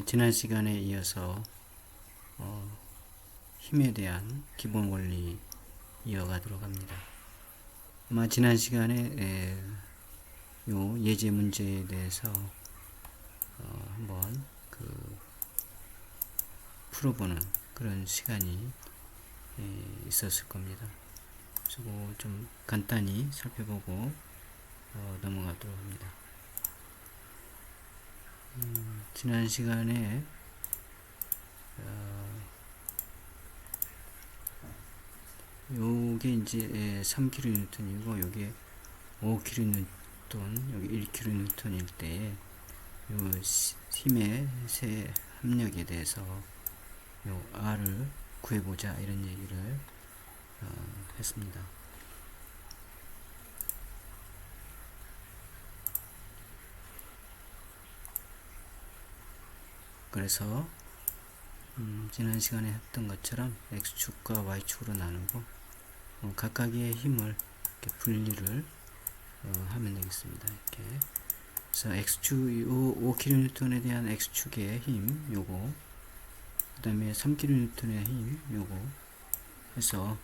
지난 시간에 이어서 힘에 대한 기본 원리 이어가도록 합니다. 아마 지난 시간에 요 예제 문제에 대해서 한번 풀어보는 그런 시간이 있었을 겁니다. 그리고 좀 간단히 살펴보고 넘어가도록 합니다. 지난 시간에 요게 이제 3kN이고 요게 5kN, 여기 1kN일 때에 요 힘의 세 합력에 대해서 요 R을 구해보자 이런 얘기를 했습니다. 그래서 지난 시간에 했던 것처럼 X축과 Y축으로 나누고 각각의 힘을 이렇게 분리를 하면 되겠습니다. 이렇게. 그래서 X축, 5kN에 대한 X축의 힘, 요거, 그 다음에 3kN의 힘, 요거, 해서,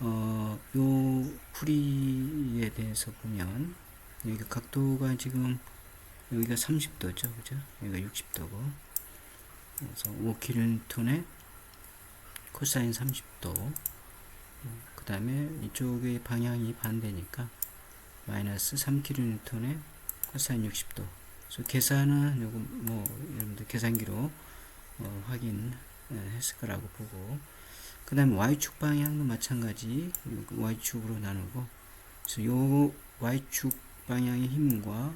요 풀이에 대해서 보면, 여기가 각도가 지금, 여기가 30도죠. 그죠? 여기가 60도고, 그래서 5kN의 코사인 30도, 그 다음에 이쪽의 방향이 반대니까, 마이너스 3kN의 코사인 60도. 그래서 계산은 요거 뭐 여러분들 계산기로 확인했을 거라고 보고, 그 다음에 y축 방향도 마찬가지 y축으로 나누고, 그래서 요 y축 방향의 힘과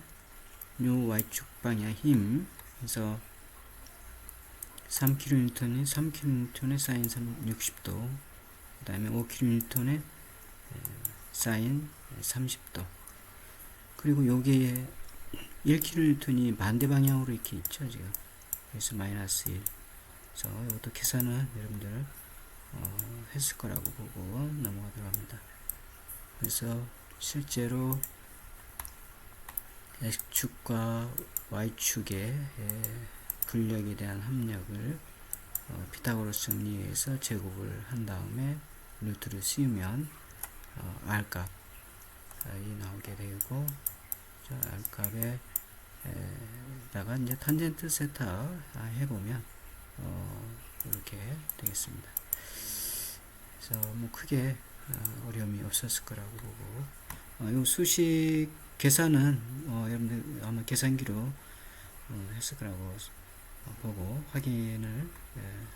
요 y축 방향 힘, 그래서 3kN이 3kN의 사인 60도, 그 다음에 5kN의 사인 30도, 그리고 요게 1kN이 반대 방향으로 이렇게 있죠, 지금. 그래서 마이너스 1. 그래서 이것도 계산은 여러분들 했을 거라고 보고 넘어가도록 합니다. 그래서 실제로 X축과 Y축의 분력에 대한 합력을 피타고라스 정리해서 제곱을 한 다음에 루트를 씌우면 R값이 나오게 되고, R값에 다가 이제 탄젠트 세타 해보면 이렇게 되겠습니다. 그래서 뭐 크게 어려움이 없었을 거라고 보고, 요 수식 계산은 여러분들 아마 계산기로 했을 거라고 보고 확인을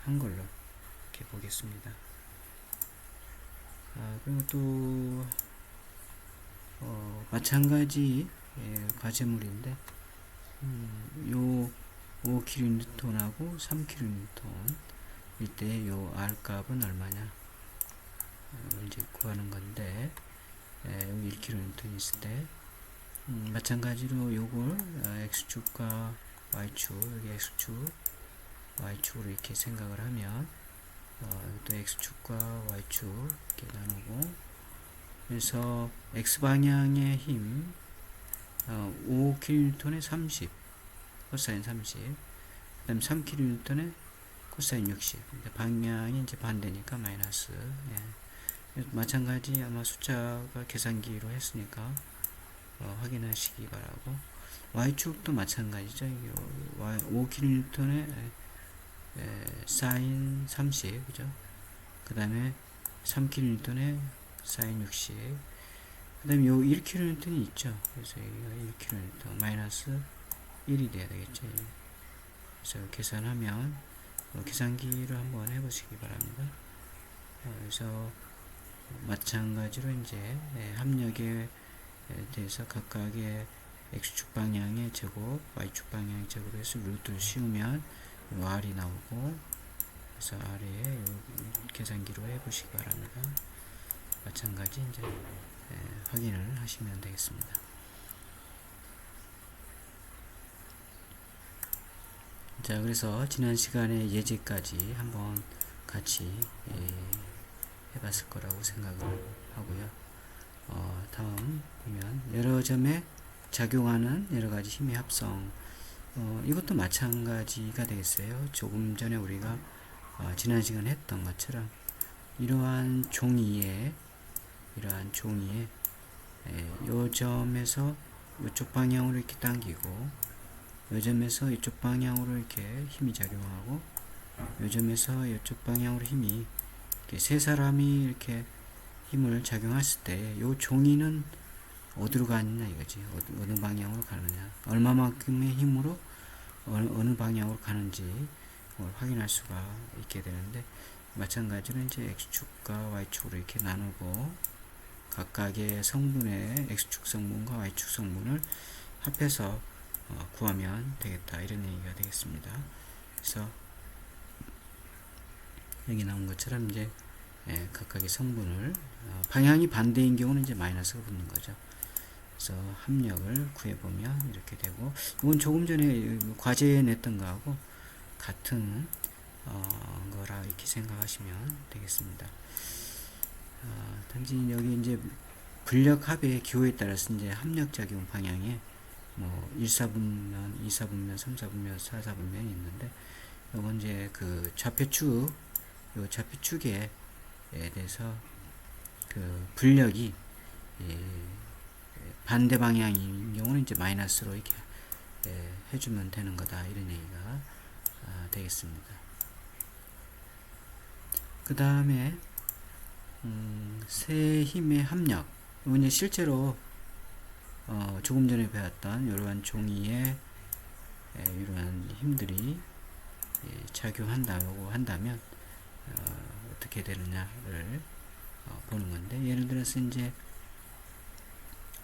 한 걸로 이렇게 보겠습니다. 그리고 또 마찬가지 과제물인데, 요 5kN하고 3kN 일때 요 R 값은 얼마냐 이제 구하는 건데, 1kN 있을 때 마찬가지로 요걸 X축과 Y축, 여기 X축, Y축으로 이렇게 생각을 하면 또 X축과 Y축 이렇게 나누고, 그래서 X방향의 힘 5kN의 30 코사인 30, 그 다음 3kN의 코사인 60. 방향이 이제 반대니까 마이너스. 마찬가지 아마 숫자가 계산기로 했으니까 확인하시기 바라고, Y축도 마찬가지죠. 5kN의 사인 30, 그죠? 그 다음에 3kN의 사인 60, 그 다음에 요 1kN이 있죠. 그래서 여기가 1kN 마이너스 1이 돼야 되겠죠. 그래서 계산하면 계산기를 한번 해보시기 바랍니다. 그래서 마찬가지로 이제 합력에 대해서 각각의 X축 방향의 제곱, Y축 방향의 제곱에서 루트를 씌우면 R이 나오고, 그래서 R에 계산기로 해보시기 바랍니다. 마찬가지 이제 확인을 하시면 되겠습니다. 자, 그래서 지난 시간에 예제까지 한번 같이 해봤을 거라고 생각을 하고요. 다음 보면 여러 점에 작용하는 여러 가지 힘의 합성 이것도 마찬가지가 되겠어요. 조금 전에 우리가 지난 시간에 했던 것처럼 이러한 종이에 요 점에서 이쪽 방향으로 이렇게 당기고, 요 점에서 이쪽 방향으로 이렇게 힘이 작용하고, 요 점에서 이쪽 방향으로 힘이, 이렇게 세 사람이 이렇게 힘을 작용했을 때 요 종이는 어디로 가느냐 이거지. 어느 방향으로 가느냐, 얼마만큼의 힘으로 어느 방향으로 가는지 확인할 수가 있게 되는데, 마찬가지로 이제 x축과 y축으로 이렇게 나누고 각각의 성분의 x축 성분과 y축 성분을 합해서 구하면 되겠다, 이런 얘기가 되겠습니다. 그래서 여기 나온 것처럼 이제 각각의 성분을 방향이 반대인 경우는 이제 마이너스가 붙는 거죠. 그래서 합력을 구해보면 이렇게 되고, 이건 조금 전에 과제에 냈던 거하고 같은 거라 이렇게 생각하시면 되겠습니다. 단지 여기 이제 분력합의 기호에 따라서 이제 합력작용 방향에 뭐 1사분면, 2사분면, 3사분면, 4사분면이 있는데, 이건 이제 그 좌표축, 요 좌표축에 대해서 그 분력이 반대 방향인 경우는 이제 마이너스로 이렇게 해주면 되는 거다, 이런 얘기가 되겠습니다. 그 다음에 세 힘의 합력, 이건 이제 실제로 조금 전에 배웠던 이러한 종이에 이러한 힘들이 작용한다고 한다면 어떻게 되느냐를 보는 건데, 예를 들어서 이제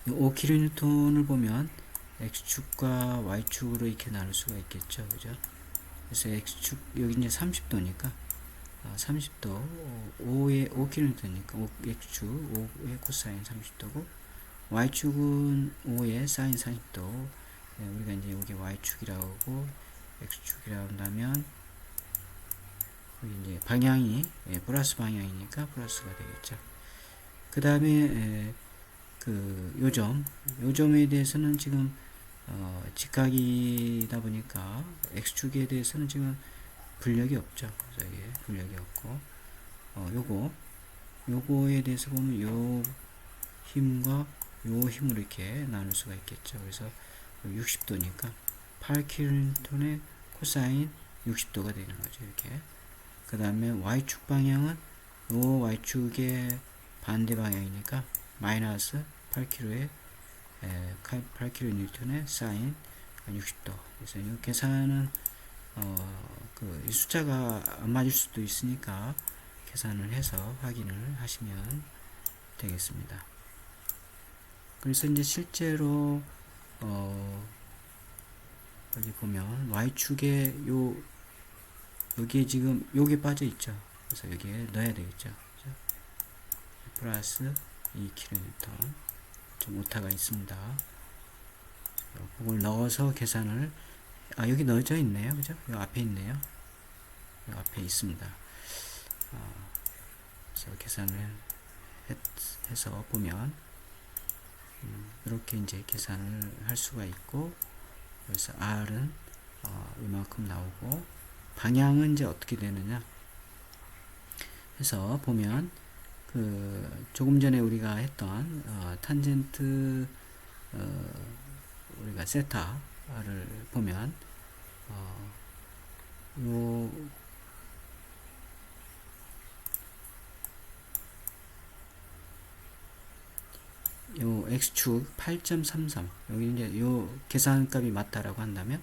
5kN을 보면 x축과 y축으로 이렇게 나눌 수가 있겠죠, 그죠? 그래서 x축 여기 이제 30도니까 30도 5kN니까 x축 5의 코사인 30도고, y축은 5의 사인 40도. 우리가 이제 여기 y축이라고 하고 x축이라고 한다면 이제 방향이 플러스 방향이니까 플러스가 되겠죠. 그 다음에 그 요점에 대해서는 지금 직각이다 보니까 x축에 대해서는 지금 분력이 없죠. 그래서 이게 분력이 없고, 요거에 대해서 보면 요 힘과 요 힘으로 이렇게 나눌 수가 있겠죠. 그래서 60도니까 8kN의 코사인 60도가 되는 거죠, 이렇게. 그 다음에 y축 방향은 요 y축의 반대 방향이니까 마이너스 8kg의 8kN의 사인 60도. 그래서 이 계산은 이 숫자가 안 맞을 수도 있으니까 계산을 해서 확인을 하시면 되겠습니다. 그래서 이제 실제로 여기 보면 y축에 여기에 지금 요게 빠져 있죠. 그래서 여기에 넣어야 되겠죠. 그죠? 플러스 2kN 좀 오타가 있습니다. 그걸 넣어서 계산을, 여기 넣어져 있네요. 그죠? 요 앞에 있네요. 요 앞에 있습니다. 그래서 계산을 해서 보면 이렇게 이제 계산을 할 수가 있고, 그래서 R은 이만큼 나오고, 방향은 이제 어떻게 되느냐 해서 보면, 그 조금 전에 우리가 했던 탄젠트 우리가 세타를 보면 요 x축 8.33, 여기 이제 요 계산값이 맞다라고 한다면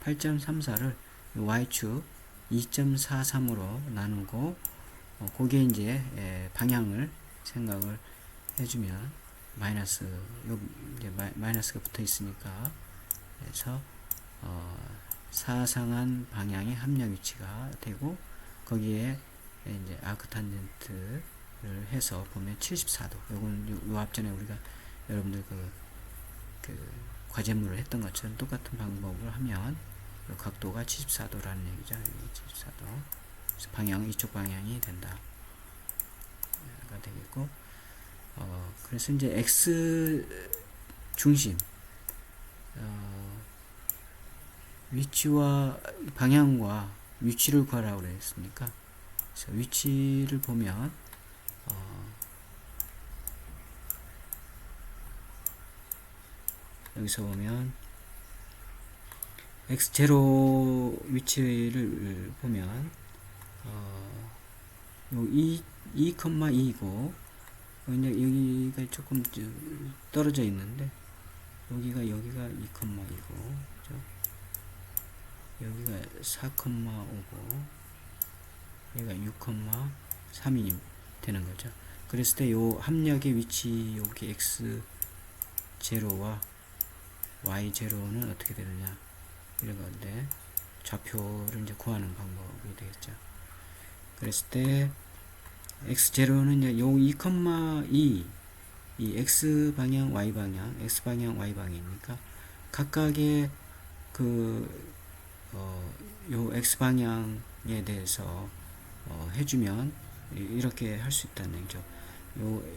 8.34를 y축 2.43으로 나누고, 거기에 이제 방향을 생각을 해주면 마이너스가 붙어 있으니까, 그래서 사상한 방향의 합력 위치가 되고, 거기에 이제 아크 탄젠트를 해서 보면 74도. 요건 요 앞전에 우리가 여러분들 그 과제물을 했던 것처럼 똑같은 방법을 하면 요 각도가 74도라는 얘기죠. 74도. 그래서 방향, 이쪽 방향이 된다. 가 되겠고, 그래서 이제 x 중심, 위치와 방향과 위치를 구하라고 그랬으니까, 그래서 위치를 보면 여기서 보면 x0 위치를 보면 요 2,2고 이제 여기가 조금 떨어져 있는데 여기가 2,2고 여기가 4,5고 여기가 6,3이 되는 거죠. 그랬을 때 요 합력의 위치 여기 x0와 y0는 어떻게 되느냐 이런 건데 좌표를 이제 구하는 방법이 되겠죠. 그랬을 때 x0는 이제 요 2,2 이 x 방향 y 방향 x 방향 y 방향이니까 각각의 요 x 방향에 대해서 해주면 이렇게 할 수 있다는 얘기죠.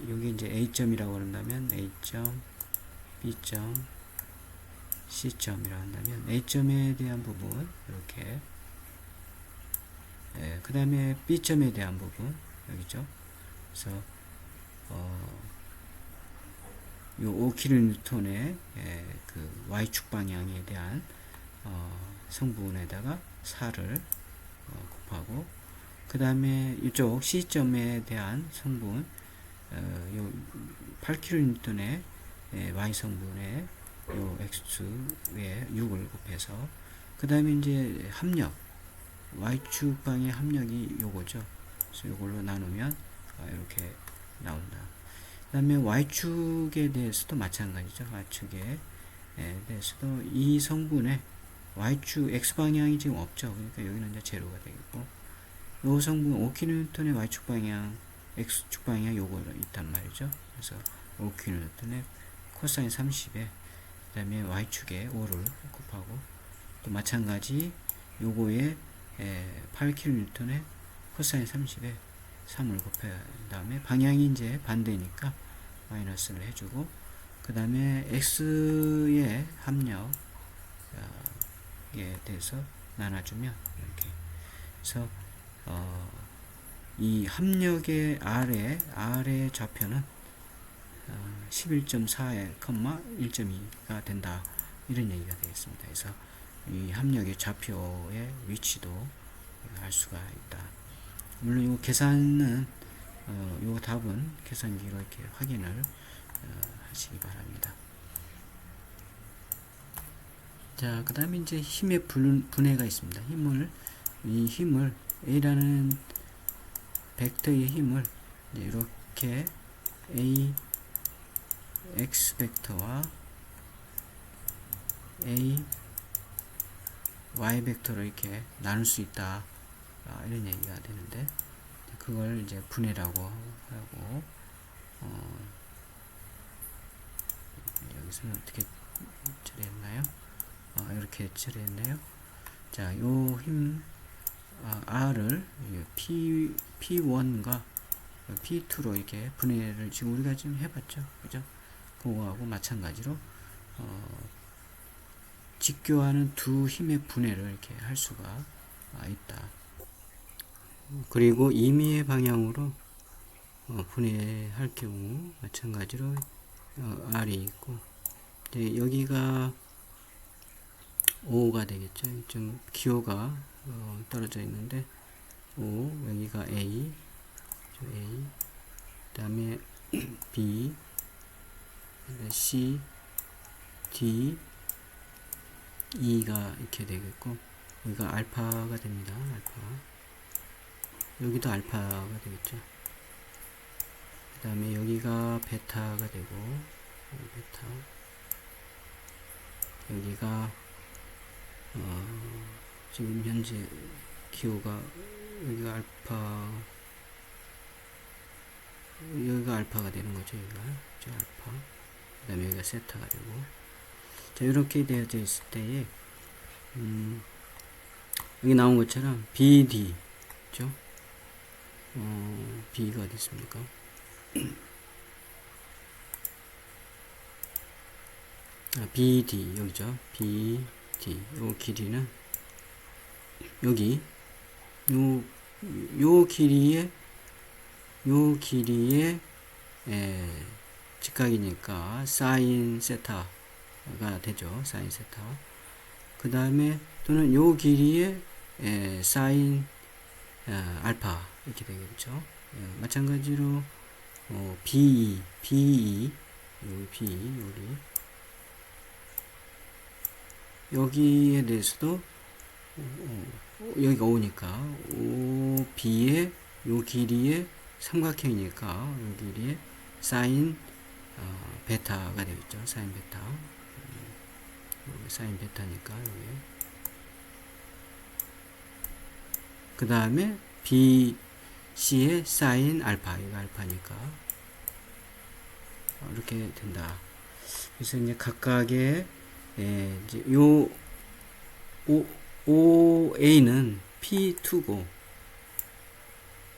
여기 이제 A점이라고 한다면 A점, B점, C점이라고 한다면 A점에 대한 부분 이렇게, 그 다음에 B점에 대한 부분 여기죠. 그래서 요 5kN의 그 Y축 방향에 대한 성분에다가 4를 곱하고, 그 다음에 이쪽 C점에 대한 성분 요 8kN의 Y 성분에 요 X축에 6을 곱해서, 그 다음에 이제 합력 Y축 방의 합력이 요거죠. 그래서 요걸로 나누면 이렇게 나온다. 그 다음에 Y축에 대해서도 마찬가지죠. Y축에 대해서도 이 성분에 Y축 X방향이 지금 없죠. 그러니까 여기는 이제 제로가 되겠고, 요 성분 5kN의 Y축 방향 X축 방향 요거 있단 말이죠. 그래서 5kN의 코사인 30에 그 다음에 Y축에 5를 곱하고, 또 마찬가지 요거에 8kN의 코사인 30에 3을 곱한 다음에 방향이 이제 반대니까 마이너스를 해주고, 그 다음에 X의 합력에 대해서 나눠주면 이렇게. 그래서 이 합력의 R의 좌표는 11.4, 1.2가 된다 이런 얘기가 되겠습니다. 그래서 이 합력의 좌표의 위치도 알 수가 있다. 물론 이 계산은 요 답은 계산기로 이렇게 확인을 하시기 바랍니다. 자, 그 다음에 이제 힘의 분해가 있습니다. 이 힘을 A라는 벡터의 힘을 이렇게 A X 벡터와 A Y 벡터로 이렇게 나눌 수 있다, 이런 얘기가 되는데, 그걸 이제 분해라고 하고, 여기서는 어떻게 처리했나요? 이렇게 처리했네요. 자, 요 힘 R을 P1과 P2로 이렇게 분해를 지금 우리가 지금 해봤죠, 그죠? 그거하고 마찬가지로 직교하는 두 힘의 분해를 이렇게 할 수가 있다. 그리고 임의의 방향으로 분해할 경우 마찬가지로 R이 있고, 여기가 O가 되겠죠. 좀 기호가 떨어져 있는데 O, 여기가 A, 그 다음에 B, C, D, E가 이렇게 되겠고, 여기가 알파가 됩니다. 알파. 여기도 알파가 되겠죠. 그 다음에 여기가 베타가 되고, 베타. 여기가 지금 현재 기호가 여기가 알파가 되는 거죠. 여기가 알파. 그 다음에 여기가 세타가 되고, 자, 이렇게 되어져 있을 때에 여기 나온 것처럼 BD 죠. B가 어디 있습니까? BD 여기죠. B velocity 요 길이는 여기 요 길이의 직각이니까 사인 세타가 되죠. 사인 세타. 그 다음에 또는 요 길이의 사인 알파 이렇게 되겠죠. 마찬가지로 BE 여기 여기에 대해서도 여기가 오니까 OB의 요 길이의 삼각형이니까 요 길이의 사인 베타가 되겠죠. 사인 베타. 여기 사인 베타니까 여기. 그 다음에 BC의 사인 알파. 이거 알파니까 이렇게 된다. 그래서 이제 각각의 이제 요 OA는 P2고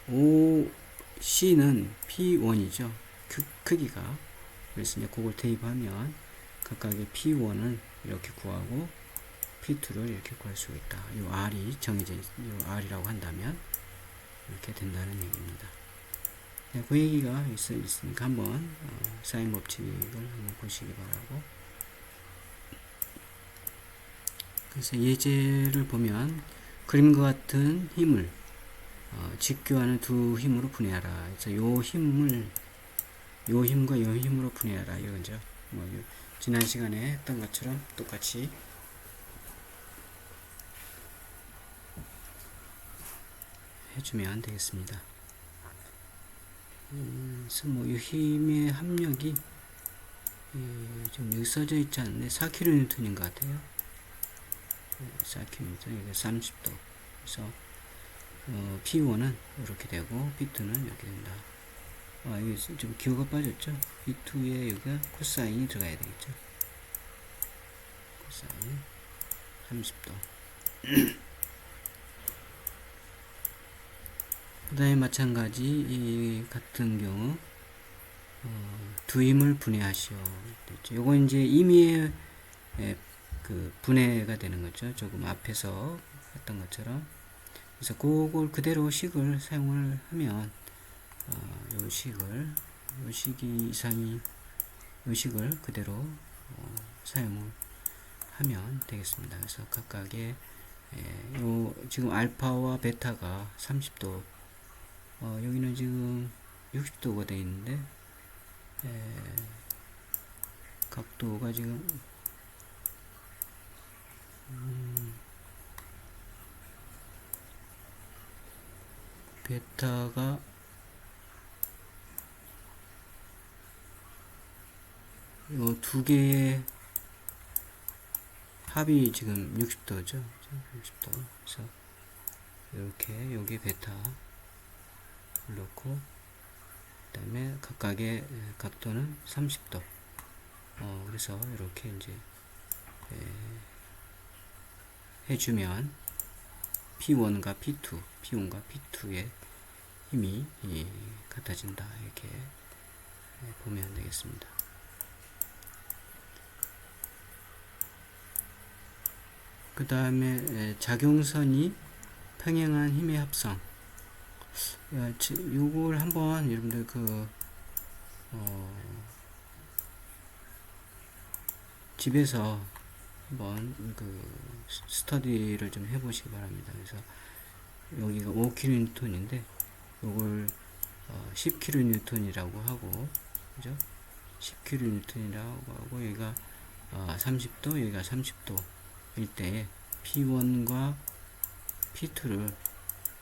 OC는 P1이죠. 크기가. 그래서 이제 그걸 대입하면 각각의 P1을 이렇게 구하고 P2를 이렇게 구할 수 있다. 이 R이 정해져 요 R이라고 한다면 이렇게 된다는 얘기입니다. 네, 그 얘기가 있으니까 한번 사인 법칙을 한번 보시기 바라고. 그래서 예제를 보면 그림과 같은 힘을 직교하는 두 힘으로 분해하라. 그래서 요 힘과 요 힘으로 분해하라. 이거죠. 지난 시간에 했던 것처럼 똑같이 해주면 되겠습니다. 그래서 이 힘의 합력이 좀 여기 써져 있지 않네. 4kN인 것 같아요. 4kN, 이게 30도. 그래서 P1은 이렇게 되고 P2는 이렇게 된다. 이게 좀 기호가 빠졌죠. P2에 여기가 코사인이 들어가야 되겠죠. 코사인 30도. 그 다음에 마찬가지 이 같은 경우 두 힘을 분해하시오. 요거 이제 임의의 그 분해가 되는 거죠. 조금 앞에서 했던 것처럼. 그래서 그걸 그대로 식을 사용을 하면 요 식이 이상이 요 식을 그대로 사용을 하면 되겠습니다. 그래서 각각의 요 지금 알파와 베타가 30도 여기는 지금 60도가 되어 있는데 각도가 지금 베타가 요 두 개의 합이 지금 60도죠. 60도. 그래서 이렇게 여기 베타 넣고 그 다음에 각각의 각도는 30도. 그래서 이렇게 이제 해주면 P1과 P1과 P2의 힘이 같아진다. 이렇게 보면 되겠습니다. 그 다음에 작용선이 평행한 힘의 합성. 요걸 한번 여러분들 집에서 한번 스터디를 좀 해보시기 바랍니다. 그래서 여기가 5kN인데 요걸 10kN이라고 하고, 그죠? 10kN이라고 하고 여기가 30도, 여기가 30도 일 때 P1과 P2를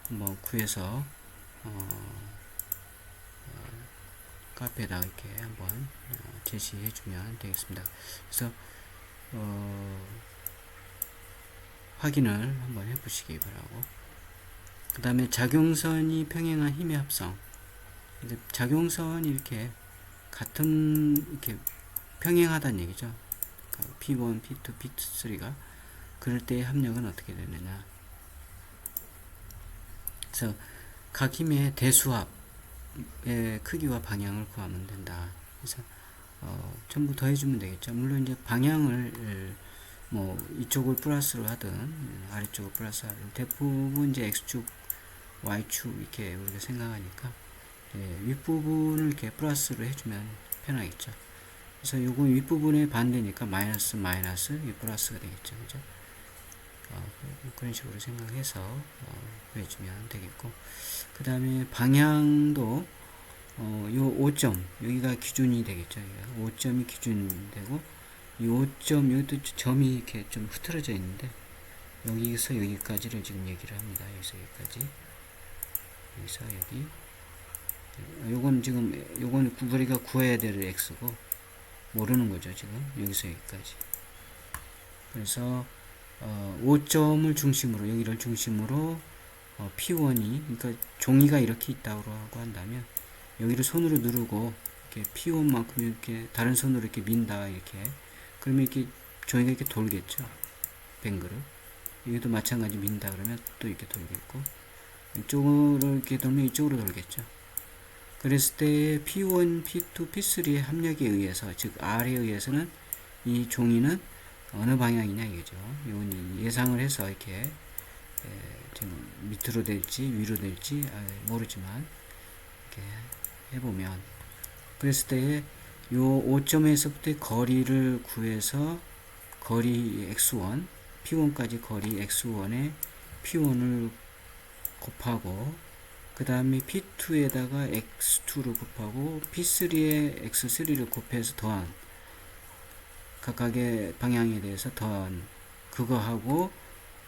한번 구해서 카페에다 이렇게 한번 제시해 주면 되겠습니다. 그래서 확인을 한번 해 보시기 바라고. 그 다음에 작용선이 평행한 힘의 합성. 작용선이 이렇게 같은 이렇게 평행하다는 얘기죠. P1, P2, P3가 그럴 때의 합력은 어떻게 되느냐. 그래서 각 힘의 대수합의 크기와 방향을 구하면 된다. 그래서 전부 더해주면 되겠죠. 물론 이제 방향을 뭐 이쪽을 플러스로 하든 아래쪽을 플러스 하든 대부분 이제 x축, y축 이렇게 우리가 생각하니까 윗부분을 이렇게 플러스로 해주면 편하겠죠. 그래서 요거 윗부분의 반대니까 마이너스 이 플러스가 되겠죠. 그죠? 그런 식으로 생각해서 구해주면 되겠고, 그 다음에 방향도 요 5점 여기가 기준이 되겠죠. 5점이 기준되고 이 5점 여기도 점이 이렇게 좀 흐트러져 있는데 여기서 여기까지를 지금 얘기를 합니다. 여기서 여기까지, 여기서 여기. 요건 지금 요건 우리가 구해야 될 x고 모르는 거죠. 지금 여기서 여기까지. 그래서 5점을 중심으로, 여기를 중심으로 P1이, 그러니까 종이가 이렇게 있다고 하고 한다면 여기를 손으로 누르고 이렇게 P1만큼 이렇게 다른 손으로 이렇게 민다, 이렇게. 그러면 이렇게 종이가 이렇게 돌겠죠. 뱅그를. 여기도 마찬가지 민다 그러면 또 이렇게 돌겠고, 이쪽으로 이렇게 돌면 이쪽으로 돌겠죠. 그랬을 때 P1, P2, P3의 합력에 의해서, 즉 R에 의해서는 이 종이는 어느 방향이냐 이거죠. 이건 예상을 해서 이렇게 지금 밑으로 될지 위로 될지 모르지만 이렇게 해보면, 그랬을 때 요 5점에서부터 거리를 구해서 거리 x1, p1까지 거리 x1에 p1을 곱하고, 그 다음에 p2에다가 x2를 곱하고 p3에 x3를 곱해서 더한, 각각의 방향에 대해서 더한 그거하고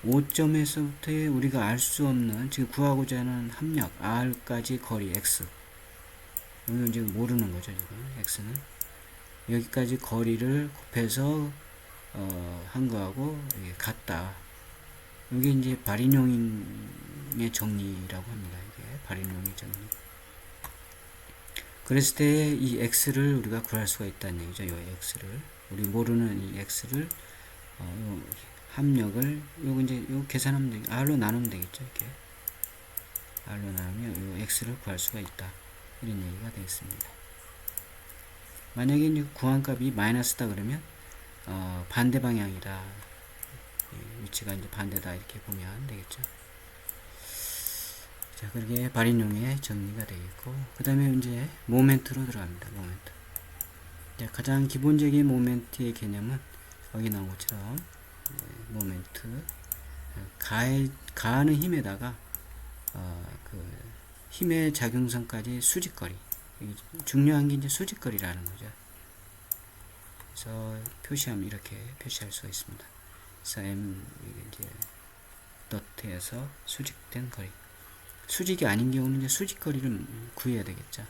5점에서부터 우리가 알 수 없는, 지금 구하고자 하는 합력 r까지 거리 x, 이건 지금 모르는 거죠. 지금 x는 여기까지 거리를 곱해서 한 거하고 같다. 이게 이제 발인용의 정리라고 합니다. 이게 발인용의 정리. 그랬을 때 이 x를 우리가 구할 수가 있다는 얘기죠. 이 x를, 우리 모르는 이 x를 요 합력을 요거 이제 요 계산하면 되겠죠. r로 나누면 되겠죠. 이렇게 r로 나누면 요 x를 구할 수가 있다, 이런 얘기가 되겠습니다. 만약에 이제 구한값이 마이너스다 그러면 반대 방향이다, 위치가 이제 반대다, 이렇게 보면 되겠죠. 자, 그렇게 발인용의 정리가 되겠고, 그 다음에 이제 모멘트로 들어갑니다. 모멘트. 자, 가장 기본적인 모멘트의 개념은 여기 나온 것처럼 모멘트, 가하는 힘에다가 그 힘의 작용선까지 수직거리, 중요한 게 이제 수직거리라는 거죠. 그래서 표시하면 이렇게 표시할 수가 있습니다. 그래서 M, 이게 이제 너트에서 수직된 거리. 수직이 아닌 경우는 이제 수직거리를 구해야 되겠죠.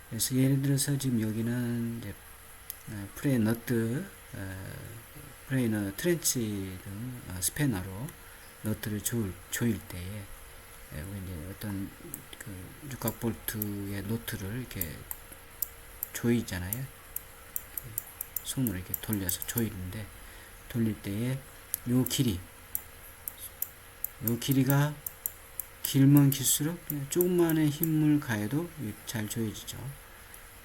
그래서 예를 들어서 지금 여기는 이제 프레이 너트, 프레이너, 트렌치 등 스패너로 너트를 조일 때에 이제 어떤 그 육각 볼트의 노트를 이렇게 조이잖아요. 손으로 이렇게 돌려서 조이는데, 돌릴 때에 요 길이가 길면 길수록 조금만의 힘을 가해도 잘 조여지죠.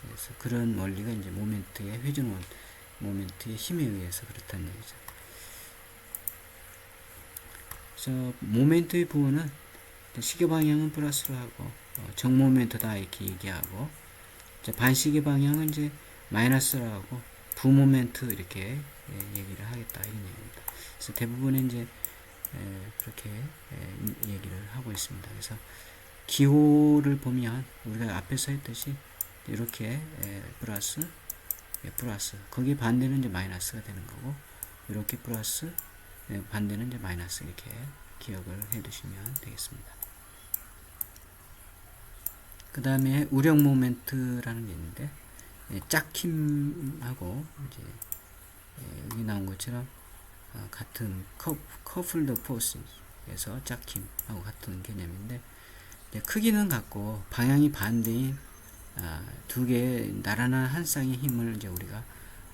그래서 그런 원리가 이제 모멘트의 회전 모멘트의 힘에 의해서 그렇다는 얘기죠. 그래서 모멘트의 부호는 시계 방향은 플러스로 하고 정모멘트다 이렇게 얘기하고, 반시계 방향은 이제 마이너스로 하고 부모멘트 이렇게 얘기를 하겠다, 이런 얘기입니다. 그래서 대부분은 이제 그렇게 얘기를 하고 있습니다. 그래서 기호를 보면 우리가 앞에서 했듯이 이렇게 플러스, 거기 반대는 이제 마이너스가 되는 거고, 이렇게 플러스, 반대는 이제 마이너스, 이렇게 기억을 해 두시면 되겠습니다. 그 다음에 우력 모멘트라는 게 있는데, 짝힘하고 이제 여기 나온 것처럼 같은 커플드 포스에서 짝힘하고 같은 개념인데, 크기는 같고 방향이 반대인 두 개의 나란한 한 쌍의 힘을 이제 우리가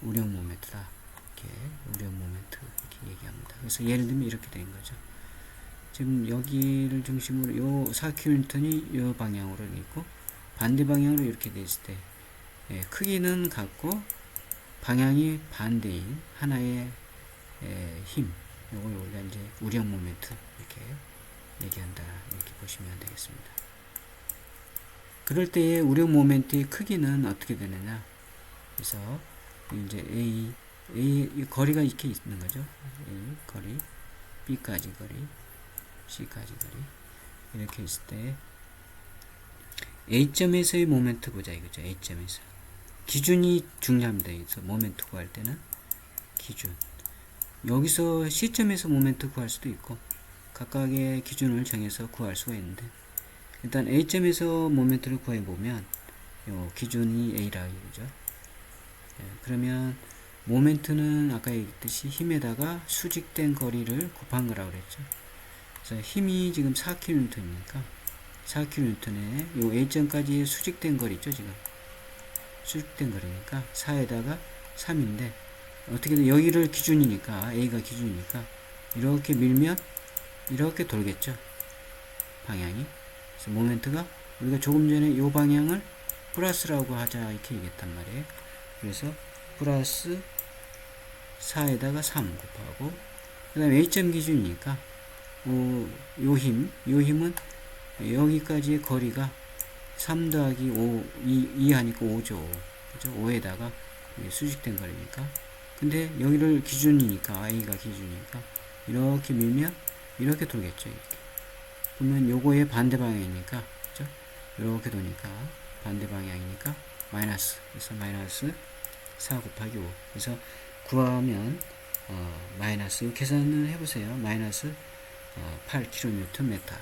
우력 모멘트다, 이렇게 우력 모멘트 이렇게 얘기합니다. 그래서 예를 들면 이렇게 된 거죠. 지금 여기를 중심으로 요 4kN이 요 방향으로 있고 반대 방향으로 이렇게 됐을 때 크기는 같고 방향이 반대인 하나의 힘, 요걸 우리가 이제 우력 모멘트 이렇게 얘기한다, 이렇게 보시면 되겠습니다. 그럴 때의 우력 모멘트의 크기는 어떻게 되느냐? 그래서 이제 A 거리가 이렇게 있는 거죠. A 거리, B까지 거리, C까지 거리 이렇게 있을 때 A점에서의 모멘트 보자 이거죠. A점에서 기준이 중요합니다. 여기서 모멘트 구할 때는 기준. 여기서 C점에서 모멘트 구할 수도 있고 각각의 기준을 정해서 구할 수가 있는데 일단 A점에서 모멘트를 구해보면 요 기준이 A라 이거죠. 그러면 모멘트는 아까 얘기했듯이 힘에다가 수직된 거리를 곱한 거라고 그랬죠. 그래서 힘이 지금 4kN이니까 4kN에 요 A점까지 수직된 거리 있죠. 지금 수직된 거리니까 4에다가 3인데 어떻게든 여기를 기준이니까 A가 기준이니까 이렇게 밀면 이렇게 돌겠죠. 방향이. 그래서 모멘트가 우리가 조금 전에 요 방향을 플러스라고 하자 이렇게 얘기했단 말이에요. 그래서 플러스 4에다가 3 곱하고 그 다음에 A점 기준이니까 요 힘은 여기까지의 거리가 3 더하기 5 2 하니까 5죠. 그죠? 5에다가 수직된 거리니까 근데 여기를 기준이니까 A가 기준이니까 이렇게 밀면 이렇게 돌겠죠. 이렇게 그러면 요거의 반대 방향이니까 그죠? 이렇게 도니까 반대 방향이니까 마이너스 그래서 마이너스 4 곱하기 5 그래서 구하면 마이너스 계산을 해보세요. 마이너스 8kN 메타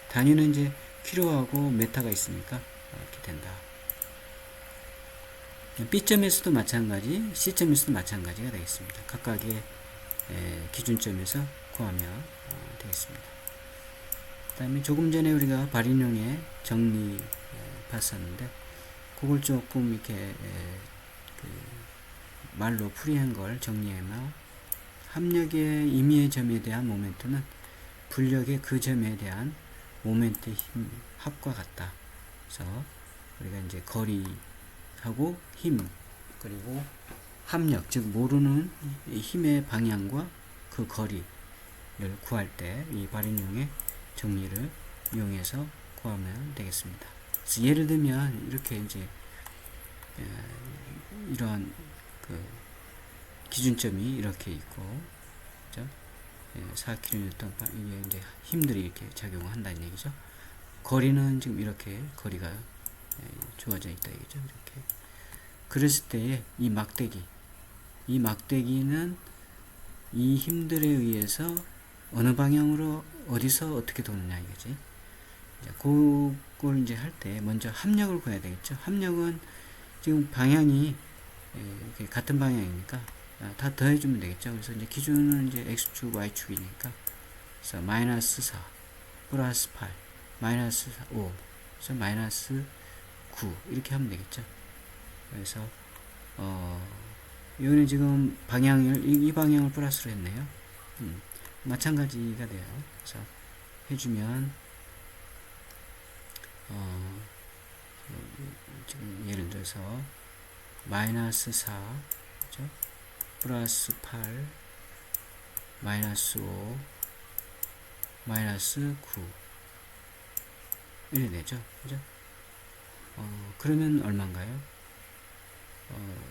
단위는 이제 킬로하고 메타가 있으니까 이렇게 된다. B점에서도 마찬가지 C점에서도 마찬가지가 되겠습니다. 각각의 기준점에서 구하면 되겠습니다. 그 다음에 조금 전에 우리가 발인용의 정리 봤었는데 그걸 조금 이렇게 말로 풀이한 걸 정리하면 합력의 임의의 점에 대한 모멘트는 불력의 그 점에 대한 모멘트의 힘 합과 같다. 그래서 우리가 이제 거리하고 힘 그리고 합력 즉 모르는 힘의 방향과 그 거리를 구할 때 이 발인용의 정리를 이용해서 구하면 되겠습니다. 그래서 예를 들면 이렇게 이제 이러한 그 기준점이 이렇게 있고, 그죠? 4kN 이게 이제 힘들이 이렇게 작용한다는 얘기죠. 거리는 지금 이렇게 거리가 주어져 있다 이거죠. 이렇게 그랬을 때에 이 막대기는 이 힘들에 의해서 어느 방향으로 어디서 어떻게 도느냐 이거지. 그걸 이제 할 때 먼저 합력을 구해야 되겠죠. 합력은 지금 방향이 이렇게 같은 방향이니까 다 더해주면 되겠죠. 그래서 이제 기준은 이제 x축, y축이니까 그래서 마이너스 4 플러스 8 마이너스 5 그래서 마이너스 9 이렇게 하면 되겠죠. 그래서 이거는 지금 방향을 이 방향을 플러스로 했네요. 마찬가지가 돼요. 그래서 해주면 지금 예를 들어서 마이너스 4 그죠? 플러스 8 마이너스 5 마이너스 9 이렇게 되죠. 그죠? 그러면 얼마인가요?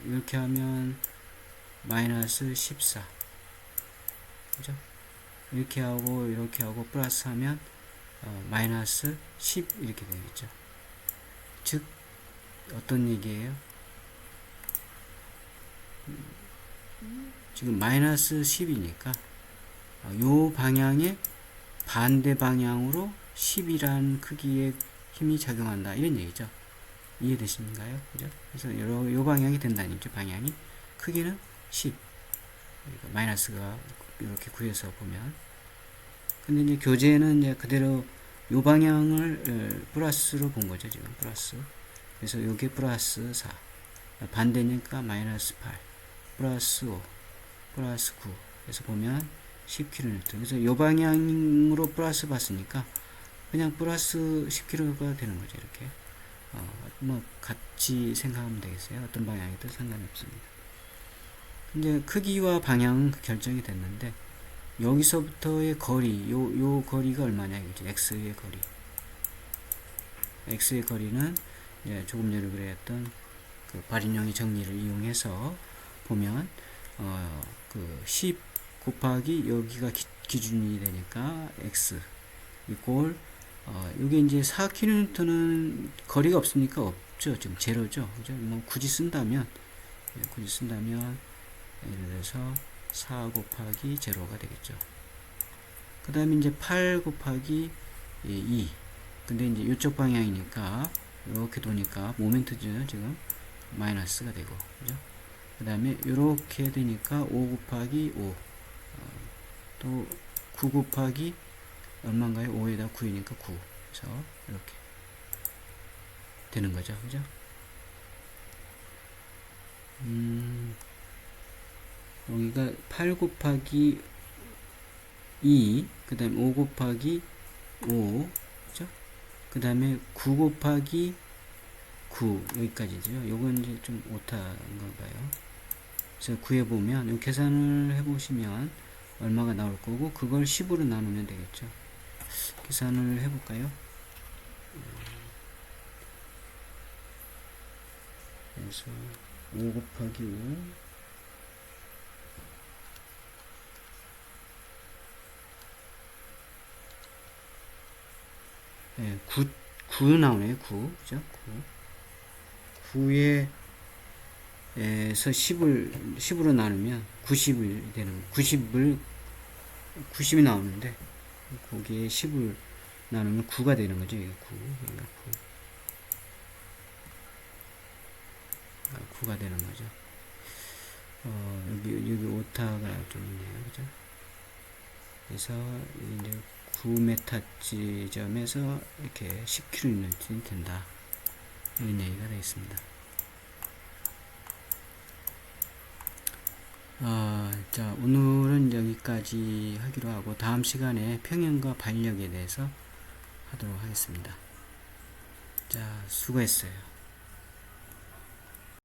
이렇게 하면 마이너스 14 그죠? 이렇게 하고 플러스 하면 마이너스 10 이렇게 되겠죠. 즉 어떤 얘기예요? 지금 마이너스 10이니까 요 방향의 반대 방향으로 10이란 크기의 힘이 작용한다 이런 얘기죠. 이해되십니까요? 그죠? 그래서 요 방향이 된다는 얘기죠. 방향이 크기는 10 그러니까 마이너스가 이렇게 구해서 보면 근데 이제 교재는 이제 그대로 요 방향을 플러스로 본 거죠. 지금 플러스 그래서 요게 플러스 4 반대니까 마이너스 8 플러스 5 플러스 9 그래서 보면 10kN 그래서 요 방향으로 플러스 봤으니까 그냥 플러스 10kg가 되는 거죠. 이렇게 뭐 같이 생각하면 되겠어요. 어떤 방향이든 상관이 없습니다. 이제 크기와 방향 결정이 됐는데, 여기서부터의 거리, 요 거리가 얼마냐 이거죠. x의 거리. x의 거리는 이제 조금 전에 그랬던 그 발인용의 정리를 이용해서 보면 그 10 곱하기 여기가 기준이 되니까 x 이꼴 요게 이제 4km는 거리가 없으니까 없죠. 지금 제로죠. 그죠? 뭐 굳이 쓴다면 예를 들어서 4 곱하기 제로가 되겠죠. 그 다음에 이제 8 곱하기 2. 근데 이제 이쪽 방향이니까 이렇게 도니까 모멘트죠. 지금 마이너스가 되고, 그죠? 그 다음에 이렇게 되니까 5 곱하기 5. 또 9 곱하기 얼마인가요? 5에다 9이니까 9. 그래서 이렇게 되는 거죠. 그죠? 여기가 8 곱하기 2, 그 다음에 5 곱하기 5, 그죠? 그 다음에 9 곱하기 9, 여기까지죠. 요건 이제 좀 오타인 건가요? 그래서 구해보면, 요 계산을 해보시면 얼마가 나올 거고, 그걸 10으로 나누면 되겠죠. 계산을 해볼까요? 그래서 5 곱하기 5 네, 9 나오네요. 9. 그죠? 9에서 10으로 나누면 90이 되는, 90이 나오는데, 거기에 10을 나누면 9가 되는 거죠. 이게 9. 그러니까 9가 되는 거죠. 여기 오타가 좀 있네요. 그죠? 그래서, 이제 9m 지점에서 이렇게 10km이 된다. 이런 얘기가 되어 있습니다. 자, 오늘은 여기까지 하기로 하고, 다음 시간에 평형과 반력에 대해서 하도록 하겠습니다. 자, 수고했어요.